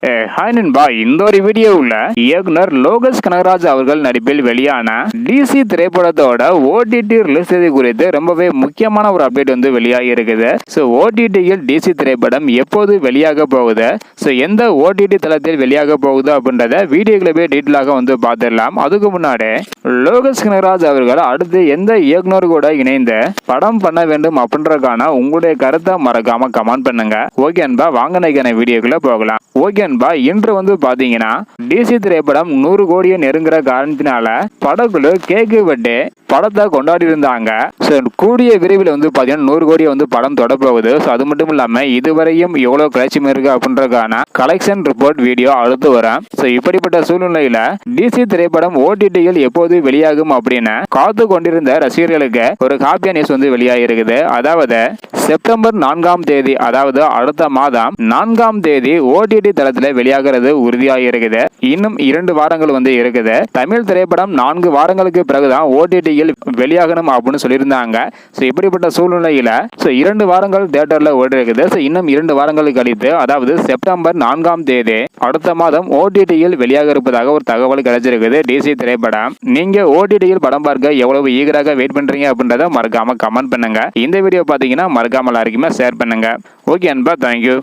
Hi நண்பா, இந்த ஒரு வீடியோவில் இயக்குனர் லோகேஷ் கனகராஜ் அவர்கள் நடிப்பில் வெளியான டிசி திரைப்படத்தோட ஓடிடி ரிலீஸ் தேதி குறித்து ரொம்பவே முக்கியமான ஒரு அப்டேட் வந்து வெளியாகி இருக்குது. ஸோ ஓடிடியில் டிசி திரைப்படம் எப்போது வெளியாக போகுது, ஸோ எந்த ஓடிடி தளத்தில் வெளியாக போகுது அப்படின்றத வீடியோக்களை போய் டீட்டெயிலாக வந்து பார்த்துடலாம். அதுக்கு முன்னாடி லோகேஷ் கனகராஜ் அவர்கள் அடுத்து எந்த இயக்குனர் கூட இணைந்து படம் பண்ண வேண்டும் அப்படின்றதுக்கான உங்களுடைய கருத்தை மறக்காம கமெண்ட் பண்ணுங்க. ஓகே நண்பா, வாங்க நைக்கான வீடியோக்குள்ள போகலாம். ஓகே நண்பா, இன்று வந்து பாத்தீங்கன்னா டிசி திரைப்படம் 100 கோடியை நெருங்குற காரணத்தினால படக்குழு கேக்கு வெட்டி படத்தை கொண்டாடி இருந்தாங்க. கூடிய விரைவில் வந்து பாத்தீங்கன்னா 100 கோடியை வந்து படம் தொட போகுது. அது மட்டும் இல்லாம இதுவரையும் எவ்வளவு கலெக்ஷன் இருக்கு அப்படின்றதுக்கான கலெக்ஷன் ரிப்போர்ட் வீடியோ அடுத்து வரும். இப்படிப்பட்ட சூழ்நிலையில டிசி திரைப்படம் ஓடிடியில் எப்போது வெளியாகும் அப்படின்னு காத்து கொண்டிருந்த ரசிகர்களுக்கு ஒரு ஹாப்பி நியூஸ் வந்து வெளியாகி இருக்குது. அதாவது செப்டம்பர் 4ஆம் தேதி, அதாவது அடுத்த மாதம் 4ஆம் தேதி ஓடிடி தளத்தில் வெளியாகிறது உறுதியாக இருக்குது. இன்னும் 2 வாரங்கள் வந்து இருக்குது. தமிழ் திரைப்படம் 4 வாரங்களுக்கு பிறகுதான் ஓடிடியில் வெளியாகணும் அப்படின்னு சொல்லியிருந்தாங்க. இப்படிப்பட்ட சூழ்நிலையில 2 வாரங்கள் தியேட்டர்ல ஓடி இருக்குது. இன்னும் 2 வாரங்கள் கழித்து, அதாவது செப்டம்பர் 4ஆம் தேதி அடுத்த மாதம் ஓடிடியில் வெளியாக இருப்பதாக ஒரு தகவல் கிடைச்சிருக்குது டிசி திரைப்படம். நீங்க ஓடிடியில் படம் பார்க்க எவ்வளவு ஈகராக வெயிட் பண்றீங்க அப்படின்றத மறக்காம கமெண்ட் பண்ணுங்க. இந்த வீடியோ பாத்தீங்கன்னா மறக்காம எல்லாருக்குமே ஷேர் பண்ணுங்க. ஓகே அன்பா, தேங்க்யூ.